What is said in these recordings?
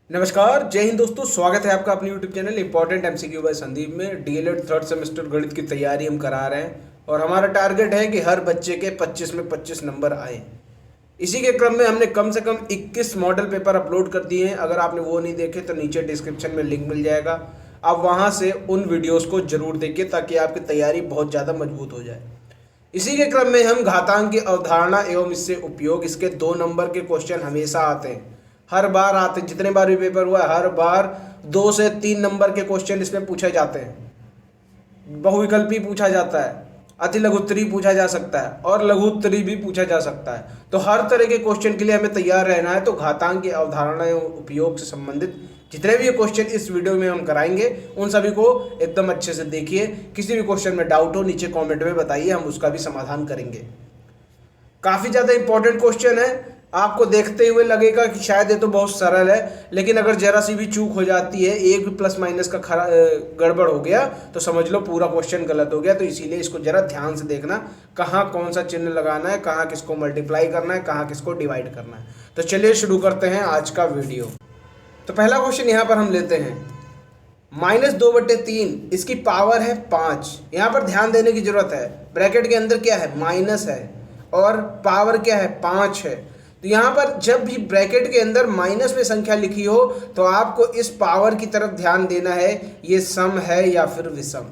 नमस्कार, जय हिंद दोस्तों। स्वागत है आपका अपने YouTube channel important MCQ by Sandeep में। डीएलएड थर्ड सेमेस्टर गणित की तैयारी हम करा रहे हैं और हमारा टारगेट है कि हर बच्चे के 25 में 25 नंबर आए। इसी के क्रम में हमने कम से कम 21 मॉडल पेपर अपलोड कर दिए हैं। अगर आपने वो नहीं देखे तो नीचे डिस्क्रिप्शन में लिंक मिल जाएगा, आप वहाँ से उन वीडियोज़ को जरूर देखिए ताकि आपकी तैयारी बहुत ज़्यादा मजबूत हो जाए। इसी के क्रम में हम घातांक की अवधारणा एवं इससे उपयोग, इसके 2 नंबर के क्वेश्चन हमेशा आते हैं, हर बार आते, जितने बार भी पेपर हुआ है हर बार 2 से 3 नंबर के क्वेश्चन इसमें पूछे जाते हैं। बहुविकल्पी पूछा जाता है, अति लघुत्तरी पूछा जा सकता है और लघुत्तरी भी पूछा जा सकता है। तो हर तरह के क्वेश्चन के लिए हमें तैयार रहना है। तो घातांक की अवधारणा एवं उपयोग से संबंधित जितने भी क्वेश्चन इस वीडियो में हम कराएंगे उन सभी को एकदम अच्छे से देखिए। किसी भी क्वेश्चन में डाउट हो नीचे कमेंट में बताइए, हम उसका भी समाधान करेंगे। काफ़ी ज़्यादा इंपॉर्टेंट क्वेश्चन है। आपको देखते हुए लगेगा कि शायद ये तो बहुत सरल है, लेकिन अगर जरा सी भी चूक हो जाती है, एक भी प्लस माइनस का गड़बड़ हो गया तो समझ लो पूरा क्वेश्चन गलत हो गया। तो इसीलिए इसको जरा ध्यान से देखना, कहाँ कौन सा चिन्ह लगाना है, कहाँ किसको मल्टीप्लाई करना है, कहाँ किसको डिवाइड करना है। तो चलिए शुरू करते हैं आज का वीडियो। तो पहला क्वेश्चन यहाँ पर हम लेते हैं, -2/3 इसकी पावर है 5। यहाँ पर ध्यान देने की जरूरत है, ब्रैकेट के अंदर क्या है, माइनस है और पावर क्या है, 5 है। तो यहाँ पर जब भी ब्रैकेट के अंदर माइनस में संख्या लिखी हो तो आपको इस पावर की तरफ ध्यान देना है, ये सम है या फिर विषम।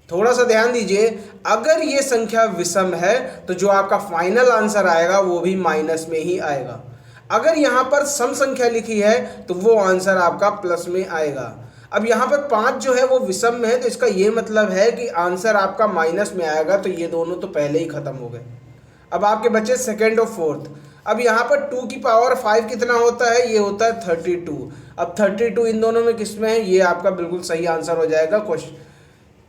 थोड़ा सा ध्यान दीजिए, अगर ये संख्या विषम है तो जो आपका फाइनल आंसर आएगा वो भी माइनस में ही आएगा। अगर यहाँ पर सम संख्या लिखी है तो वो आंसर आपका प्लस में आएगा। अब यहाँ पर 5 जो है वो विषम में है, तो इसका ये मतलब है कि आंसर आपका माइनस में आएगा। तो ये दोनों तो पहले ही खत्म हो गए। अब आपके बचे सेकेंड और फोर्थ। अब यहाँ पर 2 की पावर 5 कितना होता है, ये होता है 32। अब 32 इन दोनों में किस में है, ये आपका बिल्कुल सही आंसर हो जाएगा। क्वेश्चन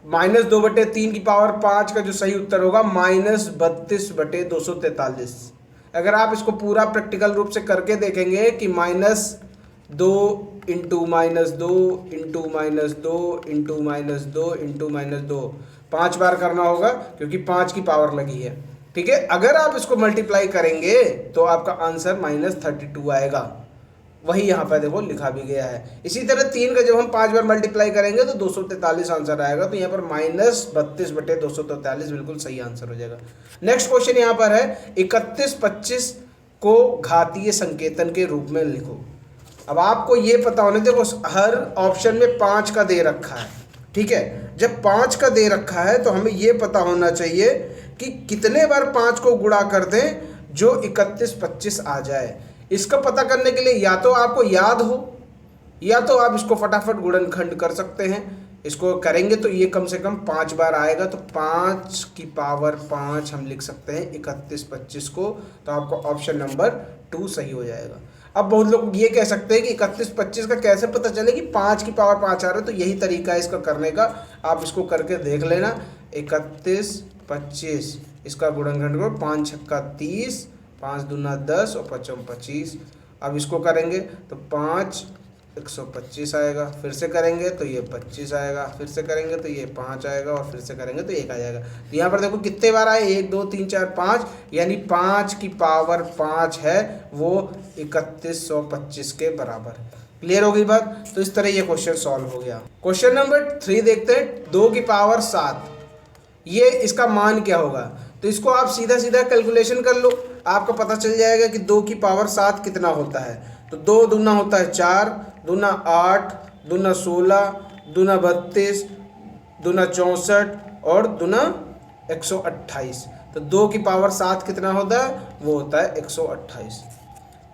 -2/3 की पावर 5 का जो सही उत्तर होगा -32/243। अगर आप इसको पूरा प्रैक्टिकल रूप से करके देखेंगे कि -2 इंटू -2 इंटू -2 इंटू -2 इंटू -2 5 बार करना होगा क्योंकि 5 की पावर लगी है। ठीक है, अगर आप इसको मल्टीप्लाई करेंगे तो आपका आंसर -32 आएगा। वही यहाँ पर देखो लिखा भी गया है। इसी तरह 3 का जब हम 5 बार मल्टीप्लाई करेंगे तो 243 आंसर आएगा। तो यहाँ पर -32/243 बिल्कुल सही आंसर हो जाएगा। नेक्स्ट क्वेश्चन यहाँ पर है, 31/25 को घातीय संकेतन के रूप में लिखो। अब आपको ये पता होना, देखो हर ऑप्शन में 5 का दे रखा है। ठीक है, जब 5 का दे रखा है तो हमें ये पता होना चाहिए कि कितने बार 5 को गुणा कर दें जो 31/25 आ जाए। इसका पता करने के लिए या तो आपको याद हो या तो आप इसको फटाफट गुणनखंड कर सकते हैं। इसको करेंगे तो ये कम से कम 5 बार आएगा। तो 5 की पावर 5 हम लिख सकते हैं 31/25 को। तो आपको ऑप्शन नंबर 2 सही हो जाएगा। अब बहुत लोग ये कह सकते हैं कि 31/25 का कैसे पता चले कि 5 की पावर 5 आ रहा है। तो यही तरीका है इसका करने का, आप इसको करके देख लेना। 31/25 इसका गुणनखंड करो, 5 छक्का 30, 5 दूना 10 और 5 25। अब इसको करेंगे तो 5 125 आएगा, फिर से करेंगे तो ये 25 आएगा, फिर से करेंगे तो ये 5 आएगा और फिर से करेंगे तो 1 आ जाएगा। तो यहाँ पर देखो कितने बार आए, 1 2 3 4 5, यानी 5 की पावर 5 है वो 3125 के बराबर। क्लियर हो गई बात। तो इस तरह ये क्वेश्चन सॉल्व हो गया। क्वेश्चन नंबर 3 देखते हैं, 2 की पावर 7, ये इसका मान क्या होगा। तो इसको आप सीधा सीधा कैलकुलेशन कर लो, आपको पता चल जाएगा कि 2 की पावर 7 कितना होता है। तो 2 दूना होता है 4, दूना 8, दूना 16, दूना 32, दूना 64 और दूना 128। तो 2 की पावर 7 कितना होता है, वो होता है 128।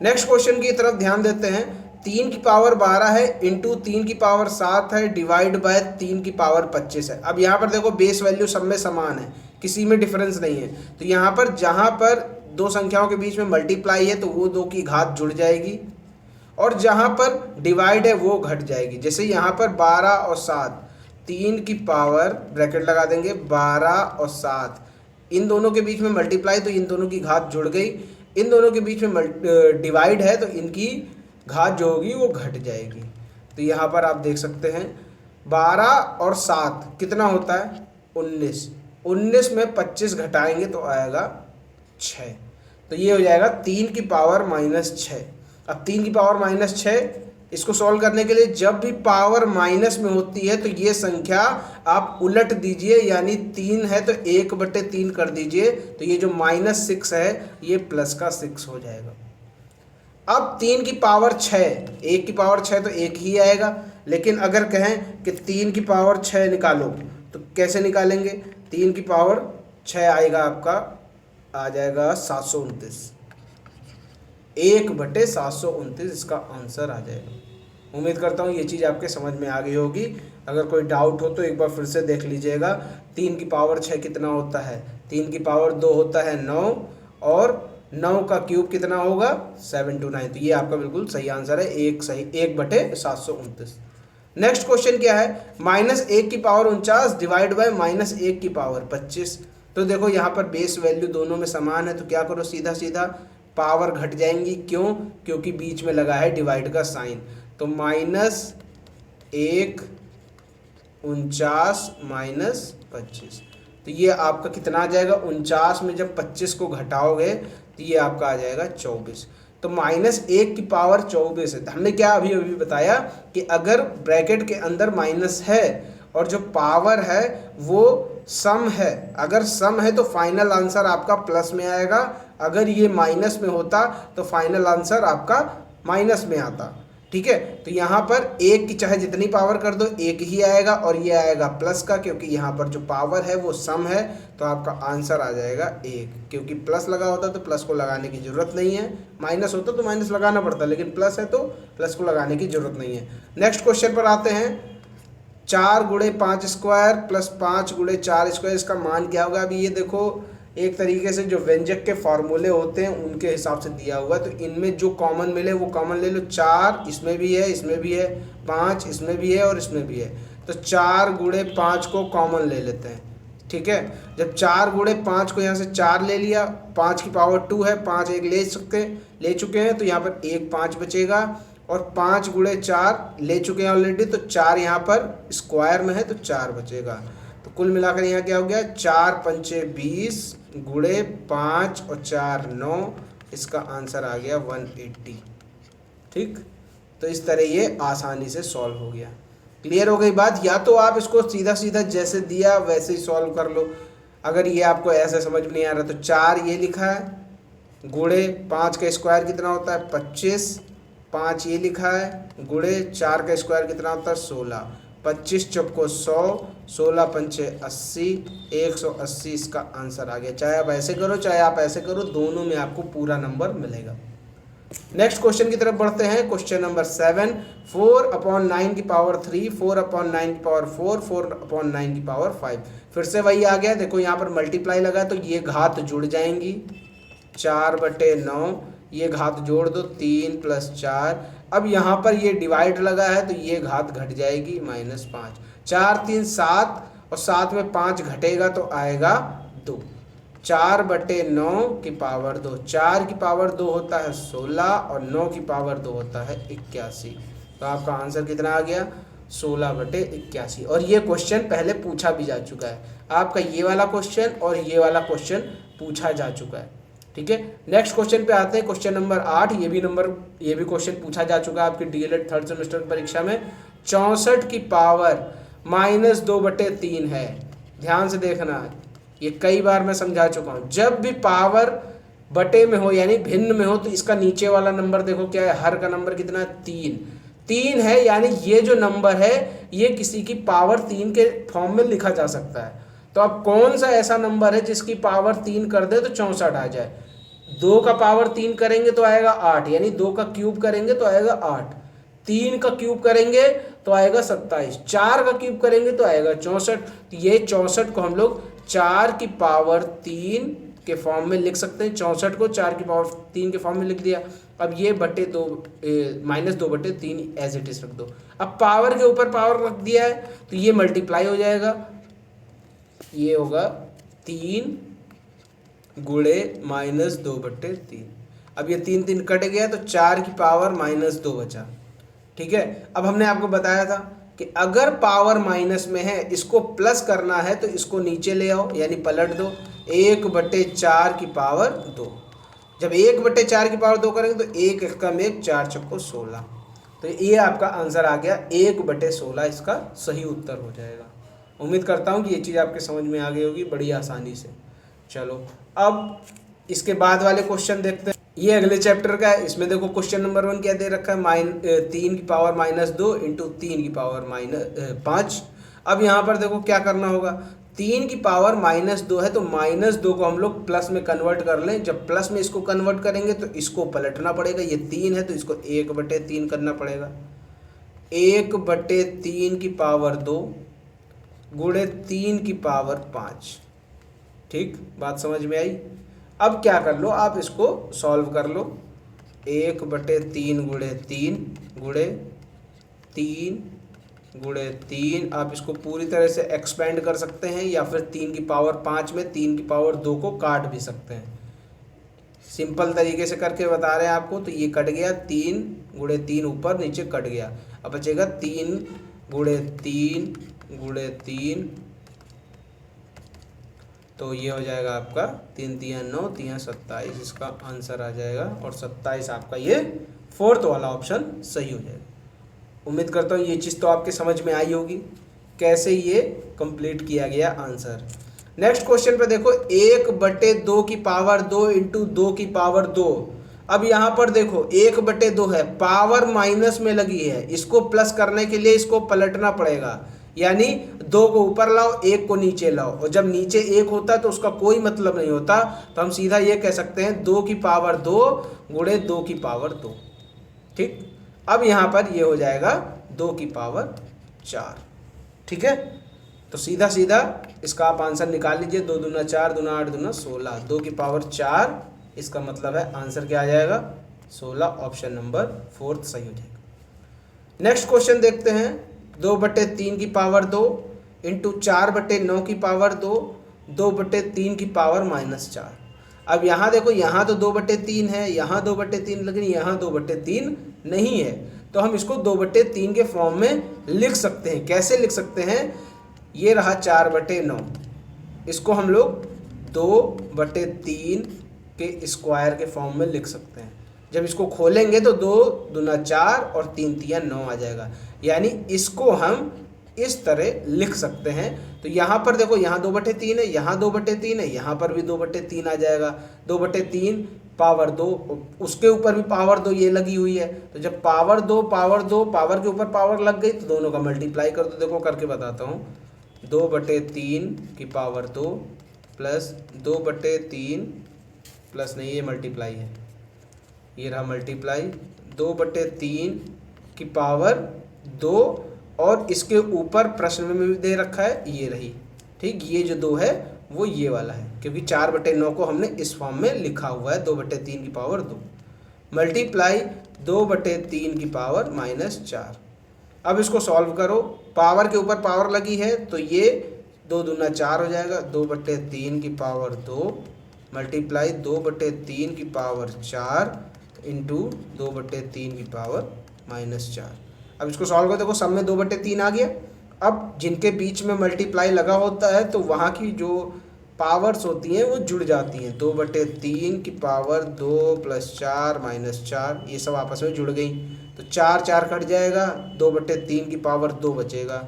नेक्स्ट क्वेश्चन की तरफ ध्यान देते हैं, 3 की पावर 12 है इंटू 3 की पावर 7 है डिवाइड बाय 3 की पावर 25 है। अब यहाँ पर देखो बेस वैल्यू सब में समान है, किसी में डिफरेंस नहीं है। तो यहाँ पर जहाँ पर दो संख्याओं के बीच में मल्टीप्लाई है तो वो 2 की घात जुड़ जाएगी और जहाँ पर डिवाइड है वो घट जाएगी। जैसे यहाँ पर 12 और 7, 3 की पावर ब्रैकेट लगा देंगे 12 और 7, इन दोनों के बीच में मल्टीप्लाई तो इन दोनों की घात जुड़ गई। इन दोनों के बीच में डिवाइड है तो इनकी घात जो होगी वो घट जाएगी। तो यहाँ पर आप देख सकते हैं 12 और 7 कितना होता है, 19। 19 में 25 घटाएंगे तो आएगा 6। तो ये हो जाएगा 3 की पावर -6। अब 3 की पावर -6 इसको सॉल्व करने के लिए जब भी पावर माइनस में होती है तो ये संख्या आप उलट दीजिए, यानी 3 है तो 1/3 कर दीजिए, तो ये जो -6 है ये प्लस का 6 हो जाएगा। अब 3 की पावर 6, 1 की पावर 6 तो 1 ही आएगा, लेकिन अगर कहें कि 3 की पावर 6 निकालो तो कैसे निकालेंगे? 3 की पावर 6 आएगा आपका, आ जाएगा 729, 1/729 इसका आंसर आ जाएगा। उम्मीद करता हूँ ये चीज़ आपके समझ में आ गई होगी। अगर कोई डाउट हो तो एक बार फिर से देख लीजिएगा। 3 की पावर 6 कितना होता है? 3 की पावर 2 होता है 9, और 9 का क्यूब कितना होगा? 729। तो ये आपका बिल्कुल सही आंसर है, 1/729। नेक्स्ट क्वेश्चन क्या है? -1 की पावर 49 डिवाइड बाय -1 की पावर 25। तो देखो यहाँ पर बेस वैल्यू दोनों में समान है, तो क्या करो, सीधा सीधा पावर घट जाएंगी। क्यों? क्योंकि बीच में लगा है डिवाइड का साइन। तो -1 49 -25, तो ये आपका कितना आ जाएगा? 49 में जब 25 को घटाओगे तो ये आपका आ जाएगा 24। तो -1 की पावर 24 है। हमने क्या अभी अभी बताया कि अगर ब्रैकेट के अंदर माइनस है और जो पावर है वो सम है, अगर सम है तो फाइनल आंसर आपका प्लस में आएगा, अगर ये माइनस में होता तो फाइनल आंसर आपका माइनस में आता। ठीक है, तो यहाँ पर 1 की चाहे जितनी पावर कर दो 1 ही आएगा, और ये आएगा प्लस का, क्योंकि यहाँ पर जो पावर है वो सम है, तो आपका आंसर आ जाएगा 1। क्योंकि प्लस लगा होता तो प्लस को लगाने की जरूरत नहीं है, माइनस होता तो माइनस लगाना पड़ता, लेकिन प्लस है तो प्लस को लगाने की जरूरत नहीं है। नेक्स्ट क्वेश्चन पर आते हैं। 4 × 5 स्क्वायर प्लस 5 × 4 स्क्वायर, इसका मान क्या होगा? अभी ये देखो, एक तरीके से जो व्यंजक के फॉर्मूले होते हैं उनके हिसाब से दिया हुआ है, तो इनमें जो कॉमन मिले वो कॉमन ले लो। 4 इसमें भी है, इसमें भी है, 5 इसमें भी है और इसमें भी है, तो 4 × 5 को कॉमन ले लेते हैं। ठीक है, जब 4 × 5 को यहाँ से 4 ले लिया, 5 की पावर 2 है, 5 एक ले चुके हैं, तो यहाँ पर 1 5 बचेगा, और 5 × 4 ले चुके हैं ऑलरेडी, तो 4 यहाँ पर स्क्वायर में है तो 4 बचेगा। तो कुल मिलाकर यहाँ क्या हो गया? 4 × 5 = 20 × 5 और 4 9, इसका आंसर आ गया 180। ठीक, तो इस तरह ये आसानी से सॉल्व हो गया। क्लियर हो गई बात? या तो आप इसको सीधा सीधा जैसे दिया वैसे ही सॉल्व कर लो। अगर ये आपको ऐसे समझ में नहीं आ रहा तो 4 ये लिखा है, गुणे 5 का स्क्वायर कितना होता है? 25, 5 ये लिखा है, गुणे 4 का स्क्वायर कितना होता है? 16, 25 चौको 100, 16 पंचे 80, 180 इसका आंसर आ गया। चाहे आप ऐसे करो चाहे आप ऐसे करो, दोनों में आपको पूरा नंबर मिलेगा। नेक्स्ट क्वेश्चन की तरफ बढ़ते हैं। क्वेश्चन नंबर 7, 4/9 की पावर 3, 4/9 की पावर 4, 4/9 की पावर 5। फिर से वही आ गया। देखो यहाँ पर मल्टीप्लाई लगा तो ये घात जुड़ जाएंगी, 4/9, ये घात जोड़ दो, 3 + 4। अब यहाँ पर ये डिवाइड लगा है तो ये घात घट जाएगी, -5। 4 3 7, और 7 में 5 घटेगा तो आएगा 2। 4/9 की पावर 2, 4 की पावर 2 होता है 16, और 9 की पावर 2 होता है 81। तो आपका आंसर कितना आ गया? 16/81। और ये क्वेश्चन पहले पूछा भी जा चुका है, आपका ये वाला क्वेश्चन और ये वाला क्वेश्चन पूछा जा चुका है। ठीक है, नेक्स्ट क्वेश्चन पे आते हैं। क्वेश्चन नंबर 8, ये भी क्वेश्चन पूछा जा चुका है आपके डीएलएड 3rd सेमेस्टर परीक्षा में। 64 की पावर -2/3 है। ध्यान से देखना, ये कई बार मैं समझा चुका हूँ। जब भी पावर बटे में हो यानी भिन्न में हो तो इसका नीचे वाला नंबर देखो क्या है? हर का नंबर कितना है? 3 है, यानी ये जो नंबर है ये किसी की पावर 3 के फॉर्म में लिखा जा सकता है। तो अब कौन सा ऐसा नंबर है जिसकी पावर 3 कर दे तो 64 आ जाए? 2 का पावर 3 करेंगे तो आएगा 8, यानी 2 का क्यूब करेंगे तो आएगा 8, 3 का क्यूब करेंगे तो आएगा 27, 4 का क्यूब करेंगे तो आएगा 64। तो ये 64 को हम लोग 4 की पावर 3 के फॉर्म में लिख सकते हैं। 64 को 4 की पावर 3 के फॉर्म में लिख दिया। अब ये -2/3 एज इट इज रख दो। अब पावर के ऊपर पावर रख दिया है तो ये मल्टीप्लाई हो जाएगा, ये होगा 3 × -2/3। अब ये 3 कट गया तो 4 की पावर -2 बचा। ठीक है, अब हमने आपको बताया था कि अगर पावर माइनस में है, इसको प्लस करना है तो इसको नीचे ले आओ, यानी पलट दो। 1/4 की पावर 2। जब 1/4 की पावर 2 करेंगे तो 1 × 1 4 × 16। तो ये आपका आंसर आ गया 1/16 इसका सही उत्तर हो जाएगा। उम्मीद करता हूँ कि ये चीज़ आपके समझ में आ गई होगी बड़ी आसानी से। चलो अब इसके बाद वाले क्वेश्चन देखते हैं। ये अगले चैप्टर का है। इसमें देखो क्वेश्चन नंबर 1 क्या दे रखा है, 3 की पावर -2 इंटू 3 की पावर -5। अब यहाँ पर देखो क्या करना होगा, 3 की पावर -2 है तो -2 को हम लोग प्लस में कन्वर्ट कर लें। जब प्लस में इसको कन्वर्ट करेंगे तो इसको पलटना पड़ेगा, ये 3 है तो इसको 1/3 करना पड़ेगा। 1/3 की पावर 2 गुणे 3 की पावर 5। ठीक, बात समझ में आई। अब क्या कर लो, आप इसको सॉल्व कर लो। 1/3 गुणे 3 गुणे 3 गुणे 3, आप इसको पूरी तरह से एक्सपेंड कर सकते हैं या फिर 3 की पावर 5 में 3 की पावर 2 को काट भी सकते हैं। सिंपल तरीके से करके बता रहे हैं आपको। तो ये कट गया, 3 गुणे 3 ऊपर नीचे कट गया। अब बचेगा 3 गुणे 3 गुणे 3, तो ये हो जाएगा आपका 3 3 9 3 27, इसका आंसर आ जाएगा। और 27 आपका ये 4th वाला ऑप्शन सही हो जाएगा। उम्मीद करता हूँ ये चीज़ तो आपके समझ में आई होगी कैसे ये कंप्लीट किया गया आंसर। नेक्स्ट क्वेश्चन पे देखो, 1/2 की पावर 2 इंटू 2 की पावर 2। अब यहाँ पर देखो 1/2 है, पावर माइनस में लगी है, इसको प्लस करने के लिए इसको पलटना पड़ेगा। यानी 2 को ऊपर लाओ, 1 को नीचे लाओ, और जब नीचे 1 होता है तो उसका कोई मतलब नहीं होता। तो हम सीधा ये कह सकते हैं 2 की पावर 2 गुणे 2 की पावर 2। ठीक, अब यहाँ पर ये हो जाएगा 2 की पावर 4। ठीक है, तो सीधा सीधा इसका आप आंसर निकाल लीजिए। 2 दूना 4, दूना 8, दूना 16, 2 की पावर 4, इसका मतलब है आंसर क्या आ जाएगा 16। ऑप्शन नंबर 4 सही हो जाएगा। नेक्स्ट क्वेश्चन देखते हैं, 2/3 की पावर 2 इंटू 4/9 की पावर 2, 2/3 की पावर -4। अब यहाँ देखो, यहाँ तो 2/3 है, यहाँ 2/3, लेकिन यहाँ 2/3 नहीं है। तो हम इसको 2/3 के फॉर्म में लिख सकते हैं। कैसे लिख सकते हैं, ये रहा 4/9, इसको हम लोग 2/3 के स्क्वायर के फॉर्म में लिख सकते हैं। जब इसको खोलेंगे तो 2 दूना 4 और 3 3 9 आ जाएगा। यानी इसको हम इस तरह लिख सकते हैं। तो यहाँ पर देखो, यहाँ 2/3 है, यहाँ 2/3 है, यहाँ पर भी 2/3 आ जाएगा। 2/3 पावर 2, उसके ऊपर भी पावर 2 ये लगी हुई है। तो जब पावर 2 पावर के ऊपर पावर लग गई तो दोनों का मल्टीप्लाई कर दो। देखो करके बताता हूँ, 2/3 की पावर 2 प्लस 2/3 प्लस नहीं, ये मल्टीप्लाई है, ये रहा मल्टीप्लाई, 2/3 की पावर 2 और इसके ऊपर प्रश्न में भी दे रखा है ये रही। ठीक, ये जो 2 है वो ये वाला है, क्योंकि 4/9 को हमने इस फॉर्म में लिखा हुआ है, 2/3 की पावर 2 मल्टीप्लाई 2/3 की पावर -4। अब इसको सॉल्व करो, पावर के ऊपर पावर लगी है तो ये 2 दूना 4 हो जाएगा, 2/3 की पावर 2 मल्टीप्लाई 2/3 की पावर 4 इंटू 2/3 की पावर -4। अब इसको सॉल्व करो, देखो सब में 2/3 आ गया। अब जिनके बीच में मल्टीप्लाई लगा होता है तो वहाँ की जो पावर्स होती हैं वो जुड़ जाती हैं। 2/3 की पावर 2 + 4 - 4, ये सब आपस में जुड़ गई तो 4 4 कट जाएगा, 2/3 की पावर 2 बचेगा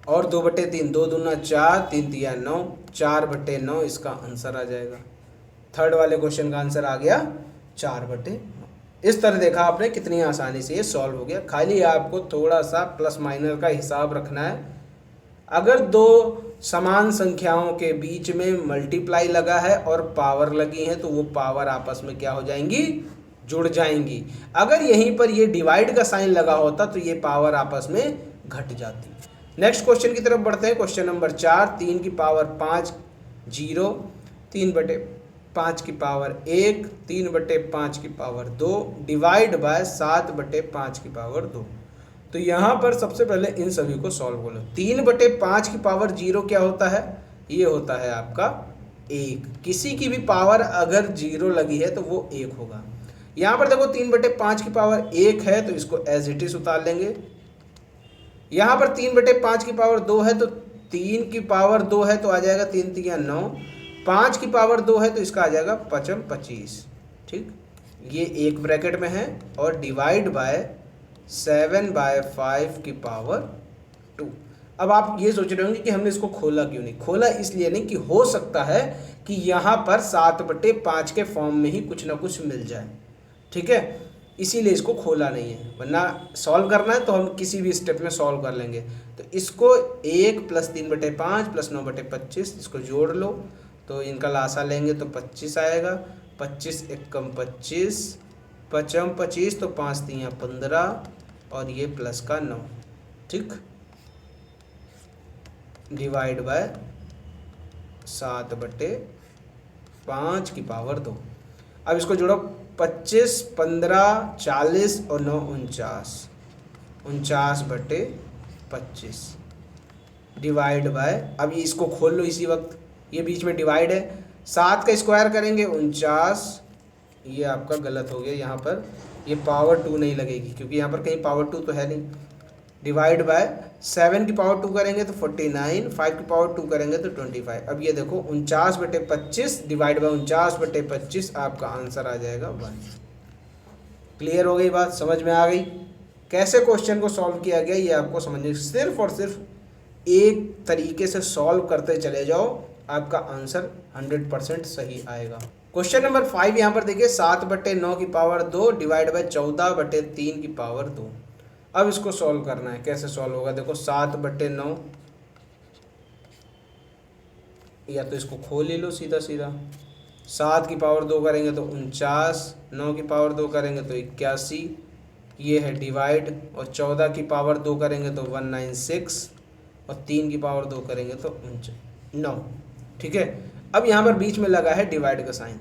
और 2/3, 2 दूना 4, 3 3 9, 4/9 इसका आंसर आ जाएगा। थर्ड वाले क्वेश्चन का आंसर आ गया 4/9। इस तरह देखा आपने कितनी आसानी से ये सॉल्व हो गया। खाली आपको थोड़ा सा प्लस माइनस का हिसाब रखना है। अगर दो समान संख्याओं के बीच में मल्टीप्लाई लगा है और पावर लगी है तो वो पावर आपस में क्या हो जाएंगी, जुड़ जाएंगी। अगर यहीं पर ये डिवाइड का साइन लगा होता तो ये पावर आपस में घट जाती। नेक्स्ट क्वेश्चन की तरफ बढ़ते हैं। क्वेश्चन नंबर 4, 3 की पावर 5 0, 3/5 की पावर 1, 3/5 की पावर 2 डिवाइड बाय 7/5 की पावर 2। तो यहाँ पर सबसे पहले इन सभी को सॉल्व करो। 3/5 की पावर 0 क्या होता है, ये होता है आपका 1। किसी की भी पावर अगर 0 लगी है तो वो 1 होगा। यहाँ पर देखो 3/5 की पावर 1 है तो इसको एज इट इज उतार लेंगे। यहाँ पर 3/5 की पावर 2 है तो 3 की पावर 2 है तो आ जाएगा 3 3 9, 5 की पावर 2 है तो इसका आ जाएगा 5 25। ठीक, ये एक ब्रैकेट में है, और डिवाइड बाय 7/5 की पावर 2। अब आप ये सोच रहे होंगे कि हमने इसको खोला क्यों नहीं। खोला इसलिए नहीं कि हो सकता है कि यहाँ पर 7/5 के फॉर्म में ही कुछ ना कुछ मिल जाए, ठीक है, इसीलिए इसको खोला नहीं है। वरना सॉल्व करना है तो हम किसी भी स्टेप में सॉल्व कर लेंगे। तो इसको 1 + 3/5 + 9/25 इसको जोड़ लो, तो इनका लासा लेंगे तो 25 आएगा। 25 एकम 25, 55 25, तो 5 3 15, और ये प्लस का 9, ठीक, डिवाइड बाय 7/5 की पावर 2। अब इसको जोड़ो, 25 15 40 और 9 49, 49/25 डिवाइड बाय, अब ये इसको खोल लो इसी वक्त, ये बीच में डिवाइड है, 7 का स्क्वायर करेंगे 49, ये आपका गलत हो गया, यहाँ पर ये पावर 2 नहीं लगेगी क्योंकि यहाँ पर कहीं पावर 2 तो है नहीं। डिवाइड बाय 7 की पावर 2 करेंगे तो 49, 5 की पावर 2 करेंगे तो 25। अब ये देखो 49/25 डिवाइड बाय 49/25, आपका आंसर आ जाएगा 1। क्लियर हो गई बात, समझ में आ गई कैसे क्वेश्चन को सॉल्व किया गया, ये आपको समझने, सिर्फ और सिर्फ एक तरीके से सॉल्व करते चले जाओ, आपका आंसर 100% सही आएगा। क्वेश्चन नंबर 5 यहाँ पर देखिए, 7/9 की पावर 2 डिवाइड बाय 14/3 की पावर 2। अब इसको सॉल्व करना है, कैसे सॉल्व होगा, देखो 7/9, या तो इसको खोल ही लो सीधा सीधा, 7 की पावर 2 करेंगे तो 49, 9 की पावर 2 करेंगे तो 81, ये है डिवाइड, और 14 की पावर 2 करेंगे तो 196, और 3 की पावर 2 करेंगे तो 9, ठीक है। अब यहाँ पर बीच में लगा है डिवाइड का साइन।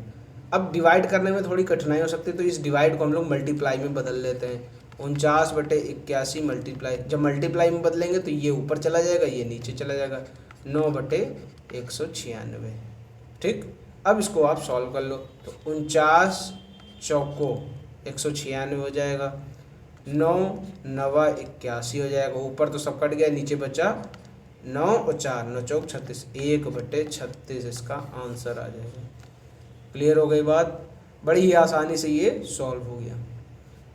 अब डिवाइड करने में थोड़ी कठिनाई हो सकती है, तो इस डिवाइड को हम लोग मल्टीप्लाई में बदल लेते हैं। 49/81 मल्टीप्लाई, जब मल्टीप्लाई में बदलेंगे तो ये ऊपर चला जाएगा, ये नीचे चला जाएगा, 9/196, ठीक। अब इसको आप सॉल्व कर लो, तो 49 चौको 196 हो जाएगा, 9 9 81 हो जाएगा, ऊपर तो सब कट गया, नीचे बचा 9 और 4, 9 चौक 36, 1/36 इसका आंसर आ जाएगा। क्लियर हो गई बात, बड़ी ही आसानी से ये सॉल्व हो गया।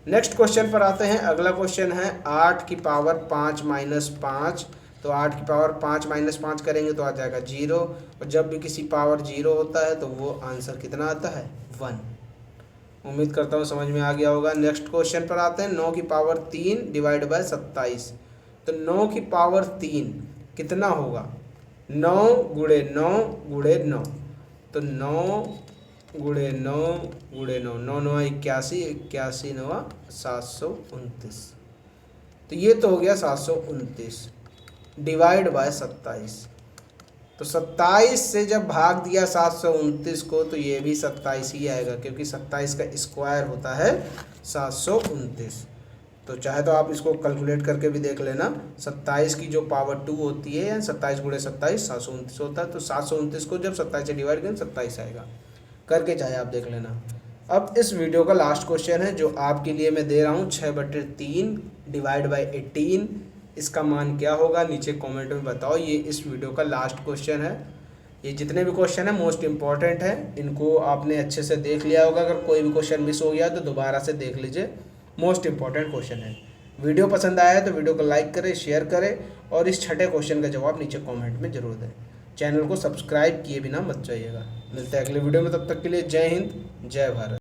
नेक्स्ट क्वेश्चन पर आते हैं। अगला क्वेश्चन है 8 की पावर 5 - 5, तो 8 की पावर 5 - 5 करेंगे तो आ जाएगा 0, और जब भी किसी पावर 0 होता है तो वो आंसर कितना आता है, 1। उम्मीद करता हूँ समझ में आ गया होगा। नेक्स्ट क्वेश्चन पर आते हैं, 9 की पावर 3 डिवाइड बाय 27, तो 9 की पावर 3 कितना होगा, 9 × 9 × 9, तो 9 × 9 × 9, 9 9 81, 81 9 729, तो ये तो हो गया 729 डिवाइड बाय 27, तो 27 से जब भाग दिया 729 को तो ये भी 27 ही आएगा, क्योंकि 27 का स्क्वायर होता है 729। तो चाहे तो आप इसको कैलकुलेट करके भी देख लेना, 27 की जो पावर 2 होती है, 27 × 27 729 होता है, तो 729 को जब 27 से डिवाइड करें 27 आएगा, करके चाहे आप देख लेना। अब इस वीडियो का लास्ट क्वेश्चन है जो आपके लिए मैं दे रहा हूँ, 6/3 डिवाइड बाय 18, इसका मान क्या होगा, नीचे कमेंट में बताओ। ये इस वीडियो का लास्ट क्वेश्चन है। ये जितने भी क्वेश्चन है मोस्ट इम्पॉर्टेंट है, इनको आपने अच्छे से देख लिया होगा। अगर कोई भी क्वेश्चन मिस हो गया तो दोबारा से देख लीजिए, मोस्ट इम्पॉर्टेंट क्वेश्चन है। वीडियो पसंद आया है तो वीडियो को लाइक करें, शेयर करें, और इस छठे क्वेश्चन का जवाब नीचे कॉमेंट में जरूर दें। चैनल को सब्सक्राइब किए बिना मत जाइएगा। मिलते हैं अगले वीडियो में, तब तक के लिए जय हिंद, जय भारत।